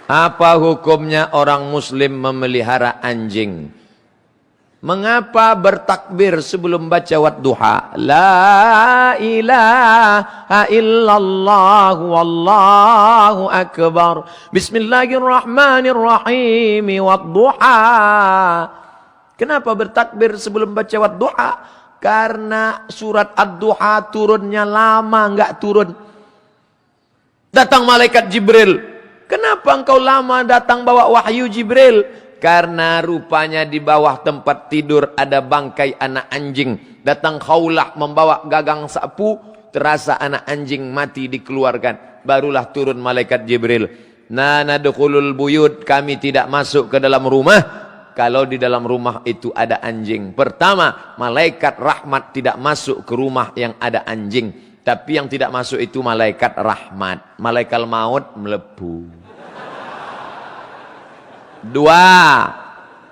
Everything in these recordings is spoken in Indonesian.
Apa hukumnya orang muslim memelihara anjing? Mengapa bertakbir sebelum baca wadduha? La ilaha illallah wallahu akbar. Bismillahirrahmanirrahim wadduha. Kenapa bertakbir sebelum baca wadduha? Karena surat ad-duha turunnya lama, enggak turun. Datang malaikat Jibril. Kenapa engkau lama datang bawa wahyu Jibril? Karena rupanya di bawah tempat tidur ada bangkai anak anjing. Datang Khawlah membawa gagang sapu, terasa anak anjing mati dikeluarkan. Barulah turun malaikat Jibril. Nadkhulul buyut, kami tidak masuk ke dalam rumah kalau di dalam rumah itu ada anjing. Pertama, malaikat rahmat tidak masuk ke rumah yang ada anjing. Tapi yang tidak masuk itu malaikat rahmat. Malaikat maut melebu. Dua,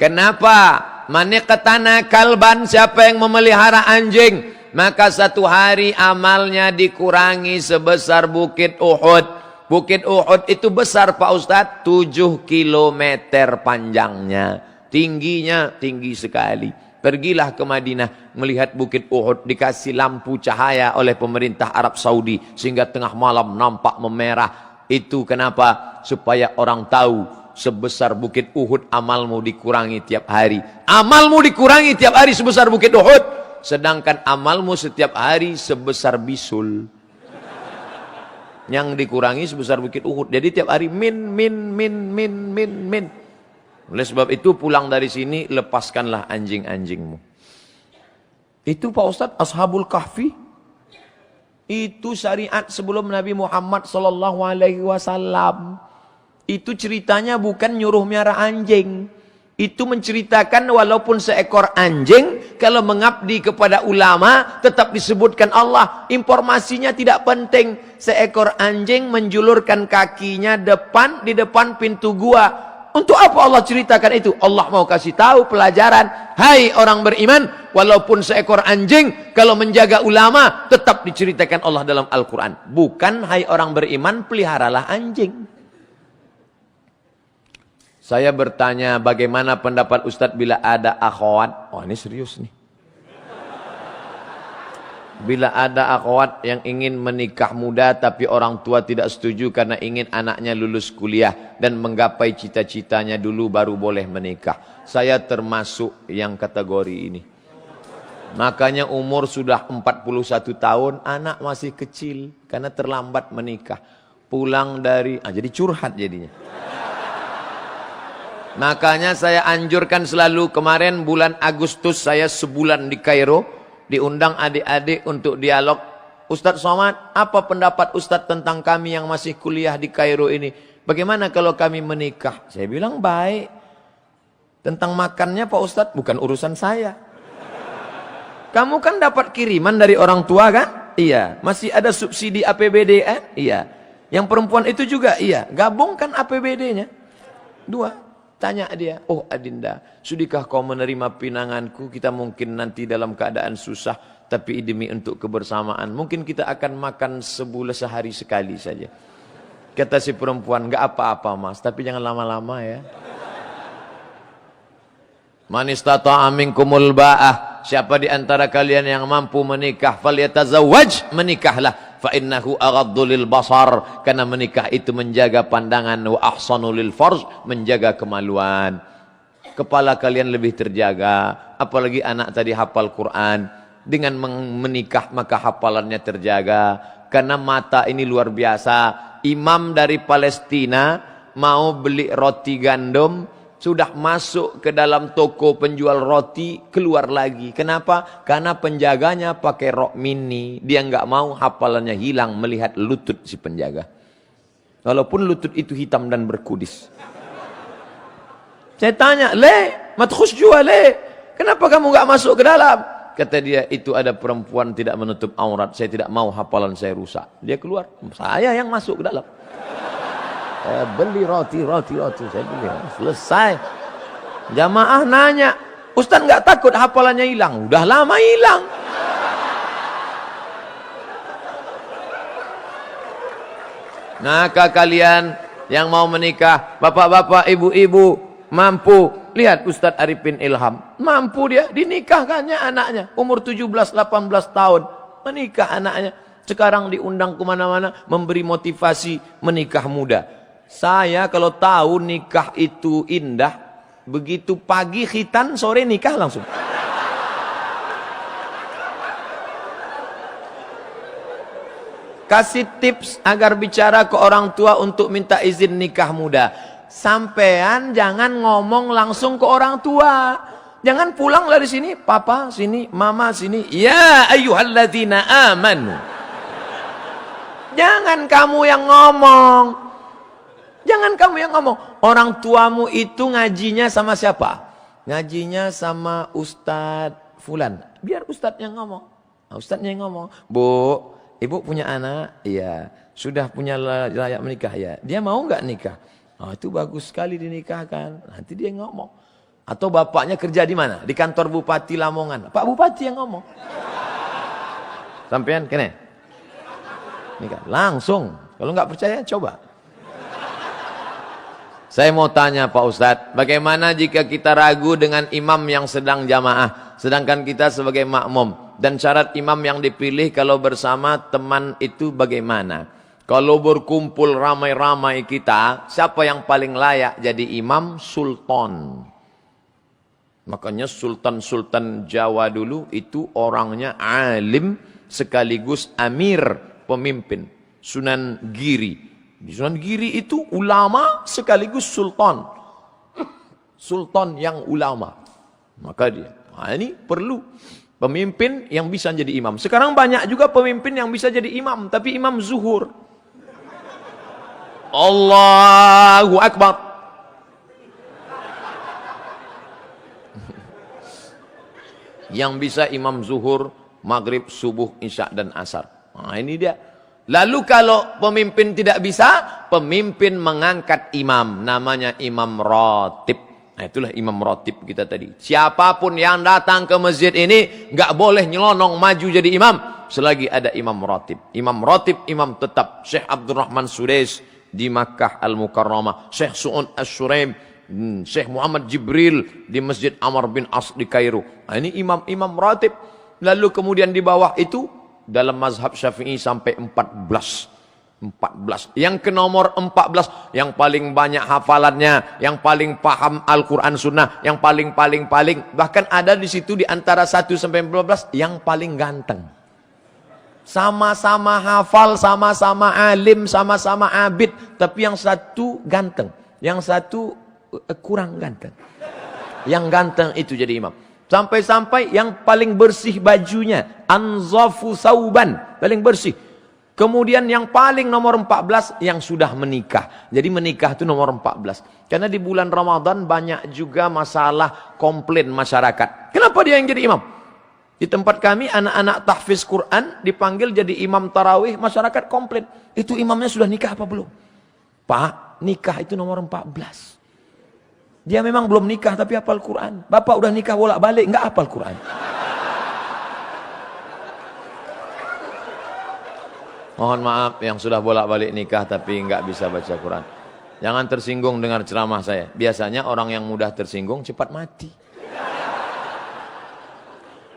kenapa? Maniqtana kalban, siapa yang memelihara anjing, maka satu hari amalnya dikurangi sebesar Bukit Uhud. Bukit Uhud itu besar Pak Ustadz, 7 kilometer panjangnya. Tingginya tinggi sekali. Pergilah ke Madinah melihat Bukit Uhud dikasih lampu cahaya oleh pemerintah Arab Saudi sehingga tengah malam nampak memerah. Itu kenapa? Supaya orang tahu sebesar Bukit Uhud amalmu dikurangi tiap hari. Amalmu dikurangi tiap hari sebesar Bukit Uhud, sedangkan amalmu setiap hari sebesar bisul. Yang dikurangi sebesar Bukit Uhud. Jadi tiap hari min. Oleh sebab itu pulang dari sini lepaskanlah anjing-anjingmu. Itu Pak Ustadz Ashabul Kahfi. Itu syariat sebelum Nabi Muhammad SAW. Itu ceritanya bukan nyuruh miara anjing. Itu menceritakan walaupun seekor anjing, kalau mengabdi kepada ulama tetap disebutkan Allah. Informasinya tidak penting. Seekor anjing menjulurkan kakinya di depan pintu gua. Untuk apa Allah ceritakan itu? Allah mau kasih tahu pelajaran. Hai orang beriman, walaupun seekor anjing, kalau menjaga ulama, tetap diceritakan Allah dalam Al-Quran. Bukan hai orang beriman, peliharalah anjing. Saya bertanya, bagaimana pendapat Ustadz bila ada akhwat? Oh ini serius nih. Bila ada akhwat yang ingin menikah muda tapi orang tua tidak setuju karena ingin anaknya lulus kuliah dan menggapai cita-citanya dulu baru boleh menikah. Saya termasuk yang kategori ini. Makanya umur sudah 41 tahun, anak masih kecil karena terlambat menikah. Pulang dari, jadi curhat jadinya. Makanya saya anjurkan selalu, kemarin bulan Agustus saya sebulan di Kairo. Diundang adik-adik untuk dialog. Ustadz Somad, apa pendapat Ustadz tentang kami yang masih kuliah di Kairo ini? Bagaimana kalau kami menikah? Saya bilang baik. Tentang makannya Pak Ustadz, bukan urusan saya. Kamu kan dapat kiriman dari orang tua kan? Iya. Masih ada subsidi APBD kan? Iya. Yang perempuan itu juga iya. Gabungkan APBD-nya. 2. Tanya dia, oh Adinda, sudikah kau menerima pinanganku? Kita mungkin nanti dalam keadaan susah, tapi demi untuk kebersamaan. Mungkin kita akan makan sebulan sehari sekali saja. Kata si perempuan, enggak apa-apa mas, tapi jangan lama-lama ya. Man istata'a minkumul ba'ah, siapa di antara kalian yang mampu menikah, falyatazawwaj, menikahlah. Fa innahu aghaddu lil basar, karena menikah itu menjaga pandangan, wa ahsanu lil farj, menjaga kemaluan. Kepala kalian lebih terjaga, apalagi anak tadi hafal Quran. Dengan menikah maka hafalannya terjaga, karena mata ini luar biasa. Imam dari Palestina mau beli roti gandum, sudah masuk ke dalam toko penjual roti, keluar lagi. Kenapa? Karena penjaganya pakai rok mini. Dia nggak mau hafalannya hilang melihat lutut si penjaga. Walaupun lutut itu hitam dan berkudis. Saya tanya, mat khusjua kenapa kamu nggak masuk ke dalam? Kata dia, itu ada perempuan tidak menutup aurat. Saya tidak mau hafalan saya rusak. Dia keluar, saya yang masuk ke dalam. Saya beli roti. Saya beli. Selesai. Jamaah nanya, Ustaz nggak takut hafalannya hilang? Udah lama hilang. Maka kalian yang mau menikah, bapak-bapak, ibu-ibu, mampu. Lihat Ustadz Arifin Ilham, mampu dia, dinikahkannya anaknya. Umur 17-18 tahun, menikah anaknya. Sekarang diundang kemana-mana, memberi motivasi menikah muda. Saya kalau tahu nikah itu indah, begitu pagi khitan, sore nikah langsung. Kasih tips agar bicara ke orang tua untuk minta izin nikah muda. Sampean jangan ngomong langsung ke orang tua. Jangan pulang dari sini, papa sini, mama sini. Ya ayyuhalladzina amanu. Jangan kamu yang ngomong. Jangan kamu yang ngomong. Orang tuamu itu ngajinya sama siapa? Ngajinya sama Ustadz Fulan. Biar Ustadz yang ngomong. Nah, Ustadznya yang ngomong. Bu, ibu punya anak? Iya. Sudah punya layak menikah? Ya. Dia mau nggak nikah? Oh, itu bagus sekali dinikahkan. Nanti dia ngomong. Atau bapaknya kerja di mana? Di kantor Bupati Lamongan. Pak Bupati yang ngomong. Sampean kene? Nikah. Langsung. Kalau nggak percaya, coba. Saya mau tanya Pak Ustadz, bagaimana jika kita ragu dengan imam yang sedang jamaah, sedangkan kita sebagai makmum? Dan syarat imam yang dipilih kalau bersama teman itu bagaimana? Kalau berkumpul ramai-ramai kita, siapa yang paling layak jadi imam? Sultan. Makanya sultan-sultan Jawa dulu itu orangnya alim sekaligus amir, pemimpin. Sunan Giri. Di Sunan Giri itu ulama sekaligus sultan. Sultan yang ulama. Maka dia, ini perlu pemimpin yang bisa jadi imam. Sekarang banyak juga pemimpin yang bisa jadi imam, tapi imam zuhur. Allahu Akbar. Yang bisa imam zuhur, maghrib, subuh, isya dan asar. Nah, ini dia. Lalu kalau pemimpin tidak bisa, pemimpin mengangkat imam. Namanya imam ratib. Nah itulah imam ratib kita tadi. Siapapun yang datang ke masjid ini, nggak boleh nyelonong maju jadi imam. Selagi ada imam ratib. Imam ratib, imam tetap. Syekh Abdurrahman Sudais di Makkah Al-Mukarramah. Syekh Su'ud As-Suraim. Syekh Muhammad Jibril di Masjid Amr bin As di Kairo. Nah ini imam-imam ratib. Lalu kemudian di bawah itu, dalam mazhab Syafi'i sampai 14. Yang ke nomor 14, yang paling banyak hafalannya, yang paling paham Al-Quran Sunnah, yang paling, bahkan ada di situ di antara 1 sampai 14, yang paling ganteng. Sama-sama hafal, sama-sama alim, sama-sama abid, tapi yang satu ganteng, yang satu kurang ganteng. Yang ganteng itu jadi imam. Sampai-sampai yang paling bersih bajunya, anzafu sauban, paling bersih. Kemudian yang paling nomor 14 yang sudah menikah. Jadi menikah itu nomor 14. Karena di bulan Ramadan banyak juga masalah komplain masyarakat. Kenapa dia yang jadi imam? Di tempat kami anak-anak tahfiz Quran dipanggil jadi imam tarawih, masyarakat komplain. Itu imamnya sudah nikah apa belum? Pak, nikah itu nomor 14. Dia memang belum nikah tapi hafal Quran. Bapak udah nikah bolak-balik nggak hafal Quran. Mohon maaf yang sudah bolak-balik nikah tapi nggak bisa baca Quran. Jangan tersinggung dengar ceramah saya. Biasanya orang yang mudah tersinggung cepat mati.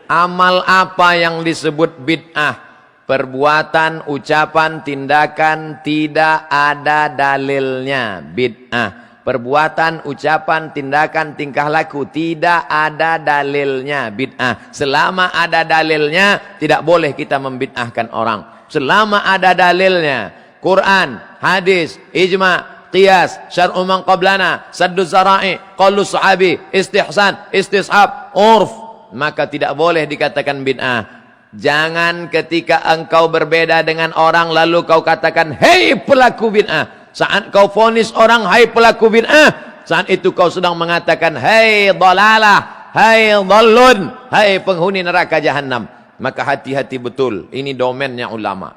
Amal apa yang disebut bid'ah? Perbuatan, ucapan, tindakan tidak ada dalilnya. Bid'ah. Perbuatan, ucapan, tindakan, tingkah laku tidak ada dalilnya, bid'ah. Selama ada dalilnya, tidak boleh kita membid'ahkan orang. Selama ada dalilnya, Quran, hadis, ijma', qiyas, syar'u man qablana, saddu zara'i, qaulu sahabi, istihsan, istishab, urf, maka tidak boleh dikatakan bid'ah. Jangan ketika engkau berbeda dengan orang lalu kau katakan, hei pelaku bid'ah. Saat kau vonis orang, hai pelaku bid'ah, saat itu kau sedang mengatakan, hai dhalalah, hai dhallun, hai penghuni neraka jahanam. Maka hati-hati betul, ini domennya ulama.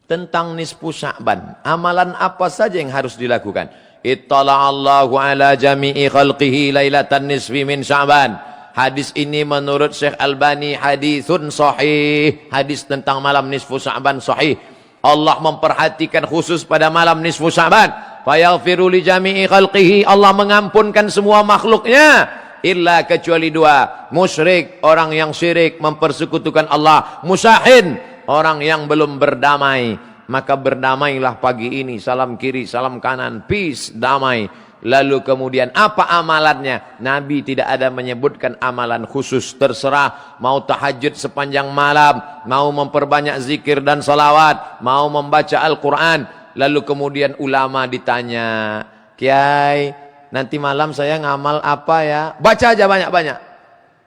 Tentang nisfu Sya'ban, amalan apa saja yang harus dilakukan? Ittala'allahu ala jami'i khalqihi lailatan nisfi min Sya'ban. Hadis ini menurut Syekh Albani hadithun sahih. Hadis tentang malam nisfu Sya'ban sahih. Allah memperhatikan khusus pada malam nisfu Sya'ban. Fayaghfiru li jami'i khalqihi. Allah mengampunkan semua makhluknya. Illa kecuali dua. Musyrik, orang yang syirik, mempersekutukan Allah. Musyahin, orang yang belum berdamai. Maka berdamailah pagi ini. Salam kiri, salam kanan. Peace, damai. Lalu kemudian apa amalannya? Nabi tidak ada menyebutkan amalan khusus. Terserah mau tahajud sepanjang malam, mau memperbanyak zikir dan salawat, mau membaca Al-Quran. Lalu kemudian ulama ditanya, Kiai, nanti malam saya ngamal apa ya? Baca aja banyak-banyak.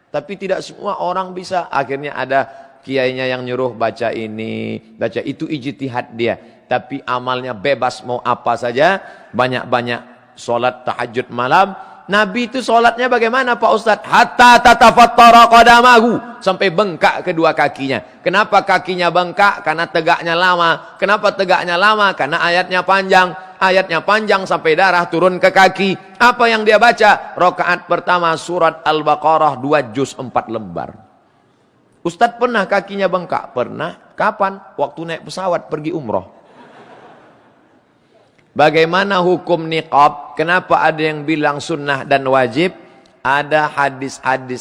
Tapi tidak semua orang bisa. Akhirnya ada kiainya yang nyuruh baca ini, baca itu, ijtihad dia. Tapi amalnya bebas, mau apa saja, banyak-banyak. Solat tahajud malam. Nabi itu solatnya bagaimana Pak Ustadz? Hatta tatafattara qadamahu, sampai bengkak kedua kakinya. Kenapa kakinya bengkak? Karena tegaknya lama. Kenapa tegaknya lama? Karena ayatnya panjang. Ayatnya panjang sampai darah turun ke kaki. Apa yang dia baca? Rakaat pertama surat Al-Baqarah 2 juz 4 lembar. Ustadz pernah kakinya bengkak? Pernah. Kapan? Waktu naik pesawat pergi umroh. Bagaimana hukum niqab? Kenapa ada yang bilang sunnah dan wajib? Ada hadis. Ada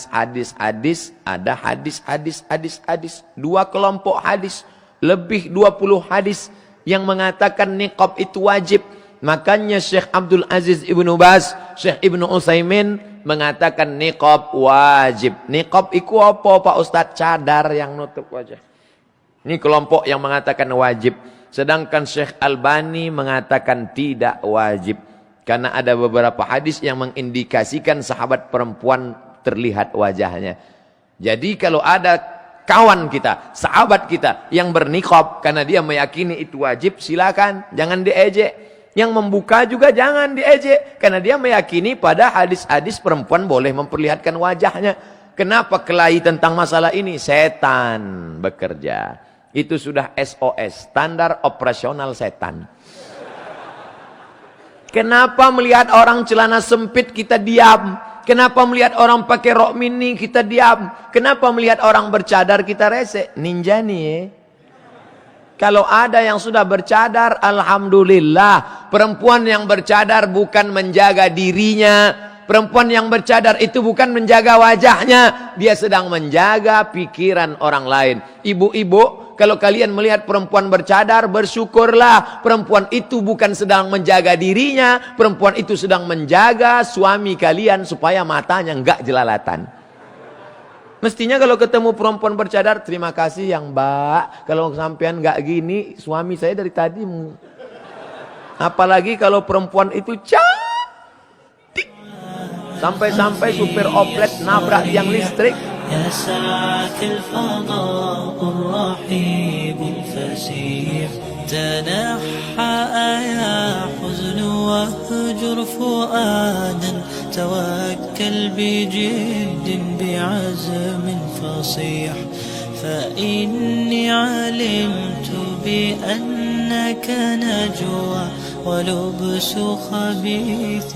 hadis. Dua kelompok hadis. Lebih 20 hadis yang mengatakan niqab itu wajib. Makanya Syekh Abdul Aziz Ibnu Baz, Syekh Ibnu Utsaimin mengatakan niqab wajib. Niqab itu apa Pak Ustadz? Cadar yang nutup wajah. Ini kelompok yang mengatakan wajib. Sedangkan Syekh Albani mengatakan tidak wajib. Karena ada beberapa hadis yang mengindikasikan sahabat perempuan terlihat wajahnya. Jadi kalau ada kawan kita, sahabat kita yang berniqab karena dia meyakini itu wajib, silakan, jangan diejek. Yang membuka juga jangan diejek. Karena dia meyakini pada hadis-hadis perempuan boleh memperlihatkan wajahnya. Kenapa kelahi tentang masalah ini? Setan bekerja. Itu sudah SOS, standar operasional setan. Kenapa melihat orang celana sempit kita diam? Kenapa melihat orang pakai rok mini kita diam? Kenapa melihat orang bercadar kita rese? Ninja nih ya. Kalau ada yang sudah bercadar, alhamdulillah. Perempuan yang bercadar bukan menjaga dirinya. Perempuan yang bercadar itu bukan menjaga wajahnya. Dia sedang menjaga pikiran orang lain. Ibu-ibu, kalau kalian melihat perempuan bercadar, bersyukurlah. Perempuan itu bukan sedang menjaga dirinya. Perempuan itu sedang menjaga suami kalian supaya matanya enggak jelalatan. Mestinya kalau ketemu perempuan bercadar, terima kasih yang mbak. Kalau sampean enggak gini, suami saya dari tadi. Apalagi kalau perempuan itu cantik. Sampai-sampai supir oplet nabrak tiang listrik. يا ساعة الفضاء الرحيب الفسيح تنحى يا حزن واهجر فؤادا توكل بجد بعزم فصيح فإني علمت بأنك نجوى ولبس خبيث